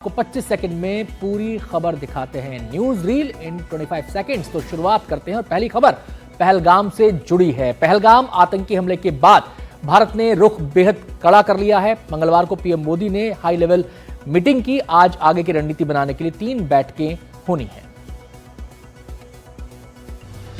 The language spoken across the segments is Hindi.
को 25 सेकंड में पूरी खबर दिखाते हैं। न्यूज रील इन 25 सेकंड्स। तो शुरुआत करते हैं और पहली खबर पहलगाम से जुड़ी है। पहलगाम आतंकी हमले के बाद भारत ने रुख बेहद कड़ा कर लिया है। मंगलवार को पीएम मोदी ने हाई लेवल मीटिंग की। आज आगे की रणनीति बनाने के लिए 3 बैठकें होनी है।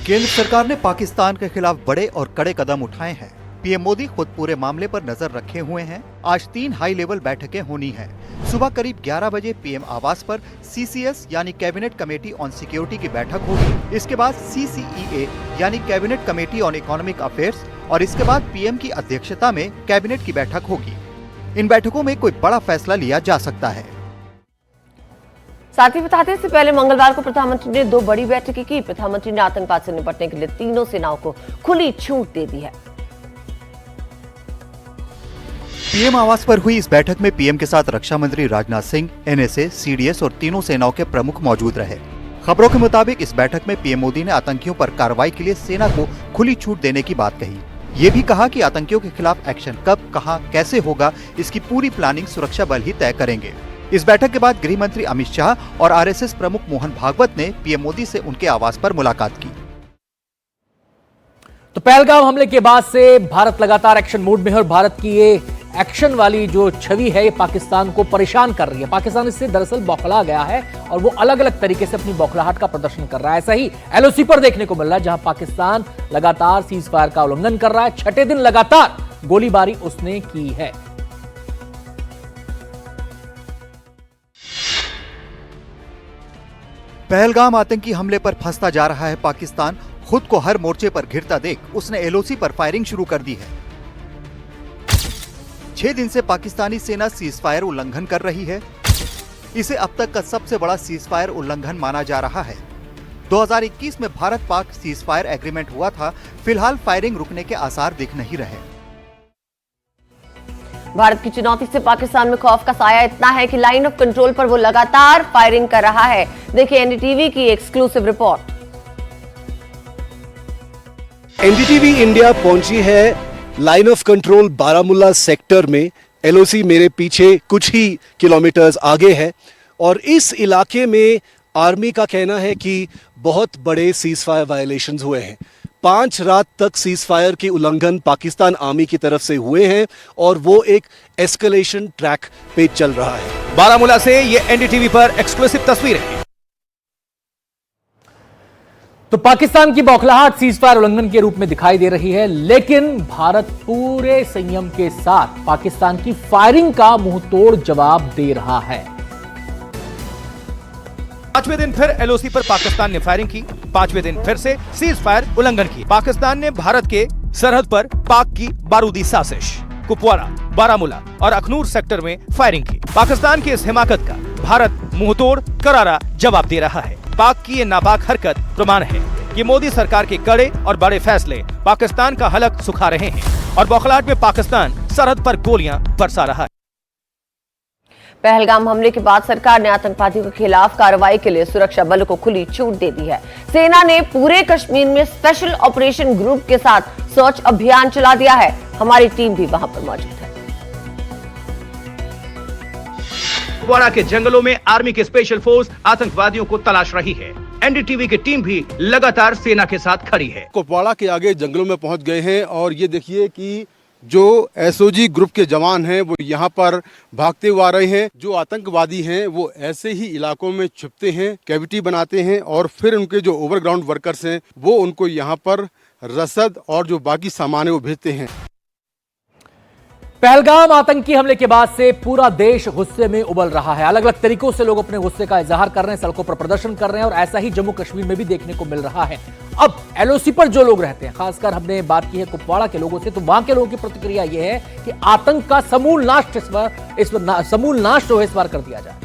केंद्र सरकार ने पाकिस्तान के खिलाफ बड़े और कड़े कदम उठाए हैं। पीएम मोदी खुद पूरे मामले पर नजर रखे हुए हैं। आज 3 हाई लेवल बैठकें होनी हैं। सुबह करीब 11 बजे पीएम आवास पर सीसीएस यानी कैबिनेट कमेटी ऑन सिक्योरिटी की बैठक होगी। इसके बाद सीसीईए यानी cabinet committee on economic affairs और इसके बाद पीएम की अध्यक्षता में कैबिनेट की बैठक होगी। इन बैठकों में कोई बड़ा फैसला लिया जा सकता है। साथ ही बताते इससे पहले मंगलवार को प्रधानमंत्री ने 2 बड़ी बैठकें की। प्रधानमंत्री ने आतंकवाद से निपटने के लिए तीनों सेनाओं को खुली छूट दे दी है। पीएम आवास पर हुई इस बैठक में पीएम के साथ रक्षा मंत्री राजनाथ सिंह, एनएसए, सीडीएस और तीनों सेनाओं के प्रमुख मौजूद रहे। खबरों के मुताबिक इस बैठक में पीएम मोदी ने आतंकियों पर कार्रवाई के लिए सेना को खुली छूट देने की बात कही। ये भी कहा कि आतंकियों के खिलाफ एक्शन कब, कहां, कैसे होगा, इसकी पूरी प्लानिंग सुरक्षा बल ही तय करेंगे। इस बैठक के बाद गृह मंत्री अमित शाह और आरएसएस प्रमुख मोहन भागवत ने पीएम मोदी से उनके आवास पर मुलाकात की। तो पहलगाम हमले के बाद से भारत लगातार एक्शन मोड में है और भारत की ये एक्शन वाली जो छवि है ये पाकिस्तान को परेशान कर रही है। पाकिस्तान इससे दरअसल बौखला गया है और वो अलग अलग तरीके से अपनी बौखलाहट का प्रदर्शन कर रहा है। ऐसा ही एलओसी पर देखने को मिल रहा है, जहां पाकिस्तान लगातार सीज फायर का उल्लंघन कर रहा है। 6ठे दिन लगातार गोलीबारी उसने की है। पहलगाम आतंकी हमले पर फंसता जा रहा है पाकिस्तान। खुद को हर मोर्चे पर घिरता देख उसने एलओसी पर फायरिंग शुरू कर दी है। 6 दिन से पाकिस्तानी सेना सीज फायर उल्लंघन कर रही है। इसे अब तक का सबसे बड़ा सीज फायर उल्लंघन माना जा रहा है। 2021 में Bharat Pak cease fire agreement हुआ था। फिलहाल फायरिंग रुकने के आसार दिख नहीं रहे। भारत की चुनौती से पाकिस्तान में खौफ का साया इतना है कि लाइन ऑफ कंट्रोल पर वो लगातार फायरिंग कर रहा है। देखिए एनडीटीवी की एक्सक्लूसिव रिपोर्ट। एनडीटीवी इंडिया पहुंची है line of control Baramulla sector में। एलओसी मेरे पीछे कुछ ही किलोमीटर्स आगे है और इस इलाके में आर्मी का कहना है कि बहुत बड़े सीज फायर वायलेशंस हुए हैं। 5 रात तक सीज फायर के उल्लंघन पाकिस्तान आर्मी की तरफ से हुए हैं और वो एक एस्केलेशन ट्रैक पे चल रहा है। बारामुल्ला से ये एनडीटीवी पर एक्सक्लूसिव तस्वीरें हैं। तो पाकिस्तान की बौखलाहट सीजफायर उल्लंघन के रूप में दिखाई दे रही है, लेकिन भारत पूरे संयम के साथ पाकिस्तान की फायरिंग का मुंहतोड़ जवाब दे रहा है। 5वें दिन फिर एलओसी पर पाकिस्तान ने फायरिंग की। 5वें दिन फिर से सीज फायर उल्लंघन की। पाकिस्तान ने भारत के सरहद पर पाक की बारूदी साजिश, कुपवाड़ा, बारामुल्ला और अखनूर सेक्टर में फायरिंग की। पाकिस्तान की इस हिमाकत का भारत मुंहतोड़ करारा जवाब दे रहा है। पाक की ये नापाक हरकत प्रमाण है कि मोदी सरकार के कड़े और बड़े फैसले पाकिस्तान का हलक सुखा रहे हैं और बौखलाहट में पाकिस्तान सरहद पर गोलियां बरसा रहा है। पहलगाम हमले के बाद सरकार ने आतंकवादियों के खिलाफ कार्रवाई के लिए सुरक्षा बलों को खुली छूट दे दी है। सेना ने पूरे कश्मीर में स्पेशल ऑपरेशन ग्रुप के साथ सर्च अभियान चला दिया है। हमारी टीम भी वहां पर मौजूद है। कुपवाड़ा के जंगलों में आर्मी की स्पेशल फोर्स आतंकवादियों को तलाश रही है। एनडीटीवी की टीम भी लगातार सेना के साथ खड़ी है। कुपवाड़ा के आगे जंगलों में पहुंच गए हैं और ये देखिए कि जो एसओजी ग्रुप के जवान हैं वो यहाँ पर भागते हुए आ रहे हैं। जो आतंकवादी हैं वो ऐसे ही इलाकों में छुपते हैं, कैविटी बनाते हैं और फिर उनके जो ओवरग्राउंड वर्कर्स हैं वो उनको यहाँ पर रसद और जो बाकी सामान है वो भेजते हैं। पहलगाम आतंकी हमले के बाद से पूरा देश गुस्से में उबल रहा है। अलग अलग तरीकों से लोग अपने गुस्से का इजहार कर रहे हैं, सड़कों पर प्रदर्शन कर रहे हैं और ऐसा ही जम्मू कश्मीर में भी देखने को मिल रहा है। अब एलओसी पर जो लोग रहते हैं, खासकर हमने बात की है कुपवाड़ा के लोगों से, तो वहां के लोगों की प्रतिक्रिया यह है कि आतंक का समूल नाश इस बार कर दिया जाए।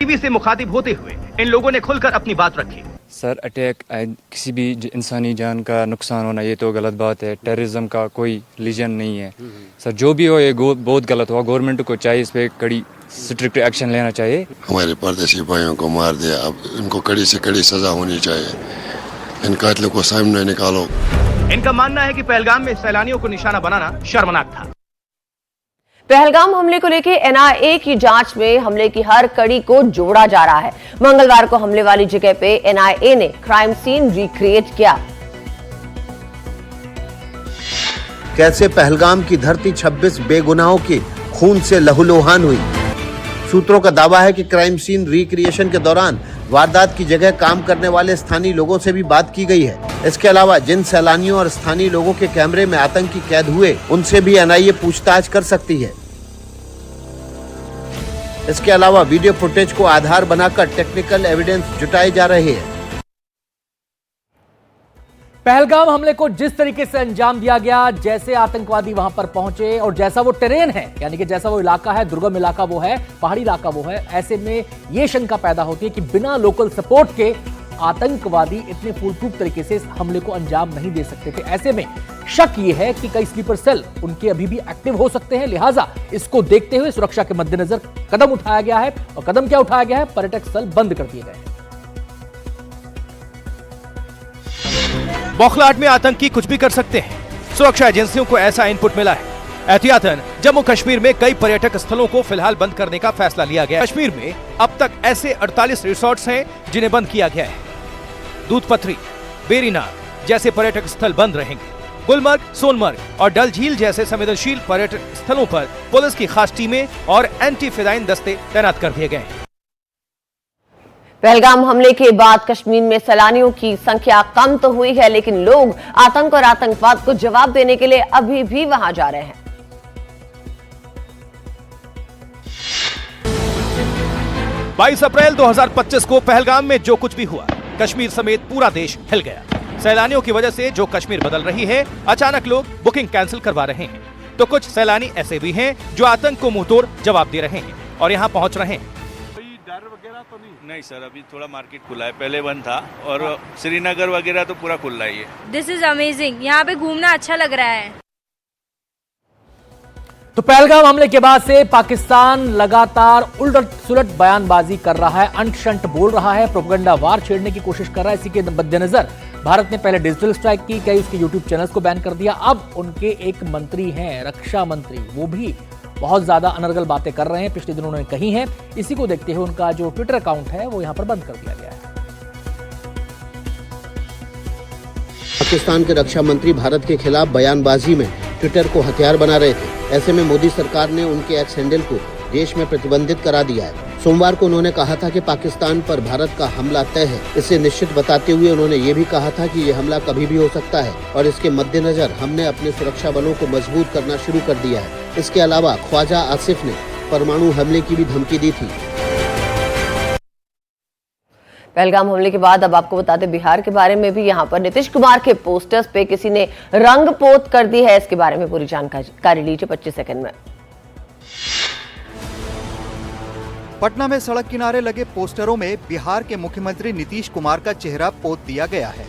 टीवी से मुखातिब होते हुए इन लोगों ने खुलकर अपनी बात रखी। सर, अटैक किसी भी इंसानी जान का नुकसान होना ये तो गलत बात है। टेररिज्म का कोई रीजन नहीं है सर। जो भी हो ये बहुत गलत हुआ। गवर्नमेंट को चाहिए इस पे कड़ी स्ट्रिक्ट एक्शन लेना चाहिए। हमारे परदेसी भाइयों को मार दिया, अब इनको कड़ी से कड़ी सजा होनी चाहिए। इन कातिलों को सामने निकालो। इनका मानना है कि पहलगाम में सैलानियों को निशाना बनाना शर्मनाक था। पहलगाम हमले को लेकर एनआईए की जांच में हमले की हर कड़ी को जोड़ा जा रहा है। मंगलवार को हमले वाली जगह पे एनआईए ने क्राइम सीन रिक्रिएट किया। कैसे पहलगाम की धरती 26 बेगुनाहों के खून से लहूलुहान हुई। सूत्रों का दावा है कि क्राइम सीन रिक्रिएशन के दौरान वारदात की जगह काम करने वाले स्थानीय लोगों से भी बात की गई है। इसके अलावा जिन सैलानियों और स्थानीय लोगों के कैमरे में आतंकी कैद हुए, उनसे भी एनआईए पूछताछ कर सकती है। इसके अलावा वीडियो फुटेज को आधार बनाकर टेक्निकल एविडेंस जुटाए जा रहे हैं। पहलगाम हमले को जिस तरीके से अंजाम दिया गया, जैसे आतंकवादी वहां पर पहुंचे और जैसा वो टेरेन है, यानी कि जैसा वो इलाका है, दुर्गम इलाका वो है, पहाड़ी इलाका वो है, ऐसे में ये शंका पैदा होती है कि बिना लोकल सपोर्ट के आतंकवादी इतने फूलप्रूफ तरीके से इस हमले को अंजाम नहीं दे सकते थे। ऐसे में शक ये है कि कई स्लीपर सेल उनके अभी भी एक्टिव हो सकते हैं। लिहाजा इसको देखते हुए सुरक्षा के मद्देनजर कदम उठाया गया है। और कदम क्या उठाया गया है? पर्यटक स्थल बंद कर दिए गए हैं। बौखलाहट में आतंकी कुछ भी कर सकते हैं, सुरक्षा एजेंसियों को ऐसा इनपुट मिला है। एहतियातन जम्मू कश्मीर में कई पर्यटक स्थलों को फिलहाल बंद करने का फैसला लिया गया है। कश्मीर में अब तक ऐसे 48 रिसोर्ट्स हैं जिन्हें बंद किया गया है। दूधपथरी, बेरीनाग जैसे पर्यटक स्थल बंद रहेंगे। गुलमर्ग, सोनमर्ग और डल झील जैसे संवेदनशील पर्यटक स्थलों पर पुलिस की खास टीमें और एंटी फिदाइन दस्ते तैनात कर दिए गए हैं। पहलगाम हमले के बाद कश्मीर में सैलानियों की संख्या कम तो हुई है, लेकिन लोग आतंक और आतंकवाद को जवाब देने के लिए अभी भी वहां जा रहे हैं। 22 अप्रैल 2025 को पहलगाम में जो कुछ भी हुआ, कश्मीर समेत पूरा देश हिल गया। सैलानियों की वजह से जो कश्मीर बदल रही है, अचानक लोग बुकिंग कैंसिल करवा रहे हैं, तो कुछ सैलानी ऐसे भी हैं जो आतंक को मुंहतोड़ जवाब दे रहे हैं और यहाँ पहुँच रहे हैं। डर वगैरह तो नहीं सर, अभी थोड़ा मार्केट खुला है, पहले बंद था और श्रीनगर वगैरह तो पूरा खुला ही है। दिस इज अमेजिंग, यहाँ पे घूमना अच्छा लग रहा है। तो पहलगाम हमले के बाद से पाकिस्तान लगातार उलट सुलट बयानबाजी कर रहा है, अंट शंट बोल रहा है, प्रोपेगेंडा वार छेड़ने की कोशिश कर रहा है। इसी के मद्देनजर भारत ने पहले डिजिटल स्ट्राइक की, कई उसके यूट्यूब चैनल्स को बैन कर दिया। अब उनके एक मंत्री हैं, रक्षा मंत्री, वो भी बहुत ज्यादा अनर्गल बातें कर रहे हैं, पिछले दिनों उन्होंने कही हैं। इसी को देखते हुए उनका जो ट्विटर अकाउंट है वो यहां पर बंद कर दिया गया है। पाकिस्तान के रक्षा मंत्री भारत के खिलाफ बयानबाजी में ट्विटर को हथियार बना रहे थे। ऐसे में मोदी सरकार ने उनके एक्स हैंडल को देश में प्रतिबंधित करा दिया है। सोमवार को उन्होंने कहा था कि पाकिस्तान पर भारत का हमला तय है। इसे निश्चित बताते हुए उन्होंने ये भी कहा था कि ये हमला कभी भी हो सकता है और इसके मद्देनजर हमने अपने सुरक्षा बलों को मजबूत करना शुरू कर दिया है। इसके अलावा ख्वाजा आसिफ ने परमाणु हमले की भी धमकी दी थी। पहलगाम हमले के बाद अब आपको बता दें बिहार के बारे में भी। यहाँ पर नीतीश कुमार के पोस्टर्स पे किसी ने रंग पोत कर दी है। इसके बारे में पूरी जानकारी लीजिए 25 सेकंड में। पटना में सड़क किनारे लगे पोस्टरों में बिहार के मुख्यमंत्री नीतीश कुमार का चेहरा पोत दिया गया है।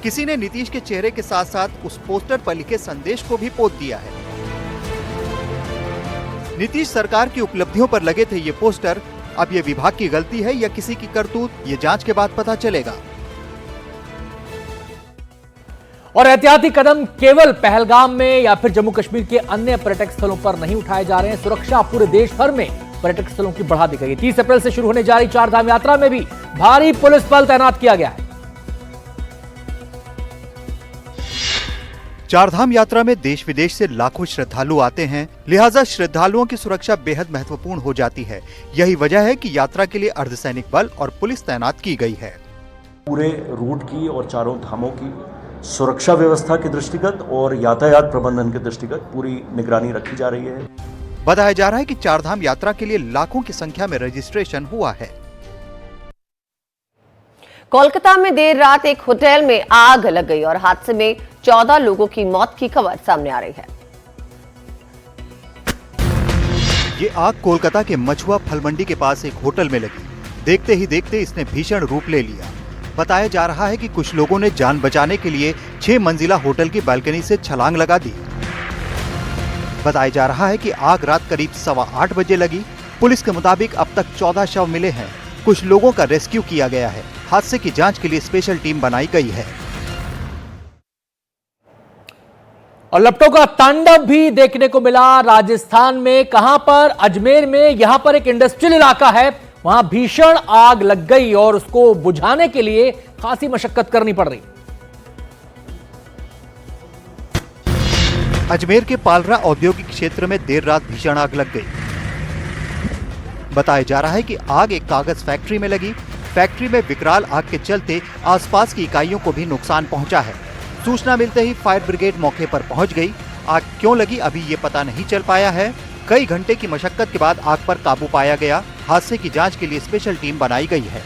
किसी ने नीतीश के चेहरे के साथ साथ उस पोस्टर पर लिखे संदेश को भी पोत दिया है। नीतीश सरकार की उपलब्धियों पर लगे थे ये पोस्टर। अब ये विभाग की गलती है या किसी की करतूत, ये जांच के बाद पता चलेगा। और एहतियाती कदम केवल पहलगाम में या फिर जम्मू कश्मीर के अन्य पर्यटक स्थलों पर नहीं उठाए जा रहे हैं। सुरक्षा पूरे देश भर में पर्यटक स्थलों की बढ़ा दी गई है। 30 अप्रैल से शुरू होने जा रही चारधाम यात्रा में भी भारी पुलिस बल तैनात किया गया है। चारधाम यात्रा में देश विदेश से लाखों श्रद्धालु आते हैं, लिहाजा श्रद्धालुओं की सुरक्षा बेहद महत्वपूर्ण हो जाती है। यही वजह है कि यात्रा के लिए अर्धसैनिक बल और पुलिस तैनात की गई है। पूरे रूट की और चारों धामों की सुरक्षा व्यवस्था के दृष्टिगत और यातायात प्रबंधन के दृष्टिगत पूरी निगरानी रखी जा रही है। बताया जा रहा है कि चारधाम यात्रा के लिए लाखों की संख्या में रजिस्ट्रेशन हुआ है। कोलकाता में देर रात एक होटल में आग लग गई और हादसे में 14 लोगों की मौत की खबर सामने आ रही है। ये आग कोलकाता के मछुआ फल मंडी के पास एक होटल में लगी। देखते ही देखते इसने भीषण रूप ले लिया। बताया जा रहा है कि कुछ लोगों ने जान बचाने के लिए 6 मंजिला होटल की बालकनी से छलांग लगा दी। बताया जा रहा है कि आग रात करीब 8:15 बजे लगी। पुलिस के मुताबिक अब तक 14 शव मिले हैं। कुछ लोगों का रेस्क्यू किया गया है। हादसे की जांच के लिए स्पेशल टीम बनाई गई है। और लपटों का तांडव भी देखने को मिला राजस्थान में। कहां पर? अजमेर में। यहां पर एक इंडस्ट्रियल इलाका है, वहां भीषण आग लग गई और उसको बुझाने के लिए खासी मशक्कत करनी पड़ रही। अजमेर के पालरा औद्योगिक क्षेत्र में देर रात भीषण आग लग गई। बताया जा रहा है कि आग एक कागज फैक्ट्री में लगी। फैक्ट्री में विकराल आग के चलते आसपास की इकाइयों को भी नुकसान पहुंचा है। सूचना मिलते ही फायर ब्रिगेड मौके पर पहुंच गई। आग क्यों लगी अभी ये पता नहीं चल पाया है। कई घंटे की मशक्कत के बाद आग पर काबू पाया गया। हादसे की जांच के लिए स्पेशल टीम बनाई गई है।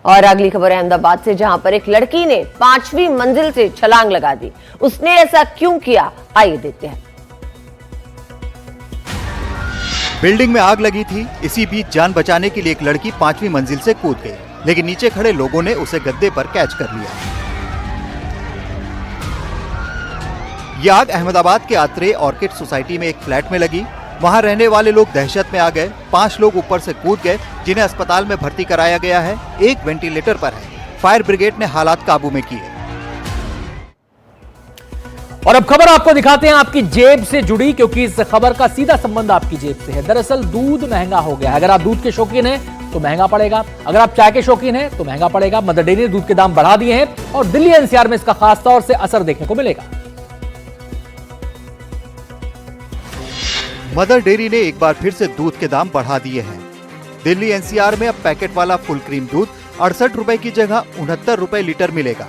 और अगली खबर है अहमदाबाद से, जहां पर एक लड़की ने 5वीं मंजिल से छलांग लगा दी। उसने ऐसा क्यों किया, आइए देखते हैं। बिल्डिंग में आग लगी थी। इसी बीच जान बचाने के लिए एक लड़की 5वीं मंजिल से कूद गई, लेकिन नीचे खड़े लोगों ने उसे गद्दे पर कैच कर लिया। यह आग अहमदाबाद के आत्रेय ऑर्किड सोसाइटी में एक फ्लैट में लगी। वहां रहने वाले लोग दहशत में आ गए। 5 लोग ऊपर से कूद गए, जिन्हें अस्पताल में भर्ती कराया गया है। एक वेंटिलेटर पर है। फायर ब्रिगेड ने हालात काबू में किए। और अब खबर आपको दिखाते हैं आपकी जेब से जुड़ी, क्योंकि इस खबर का सीधा संबंध आपकी जेब से है। दरअसल दूध महंगा हो गया है। अगर आप दूध के शौकीन हैं तो महंगा पड़ेगा, अगर आप चाय के शौकीन हैं तो महंगा पड़ेगा। मदर डेयरी ने दूध के दाम बढ़ा दिए हैं और दिल्ली एनसीआर में इसका खास तौर से असर देखने को मिलेगा। मदर डेयरी ने एक बार फिर से दूध के दाम बढ़ा दिए हैं। दिल्ली एनसीआर में अब पैकेट वाला फुल क्रीम दूध 68 रुपए की जगह 69 रुपए लीटर मिलेगा।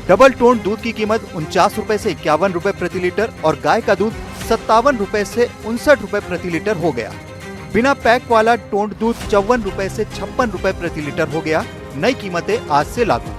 डबल टोन दूध की कीमत 49 रुपए से 51 रुपए प्रति लीटर और गाय का दूध 57 रुपए से 59 रुपए प्रति लीटर हो गया। बिना पैक वाला टोन दूध 54 रुपए से 56 रुपए प्रति लीटर हो गया। नई कीमतें आज से लागू।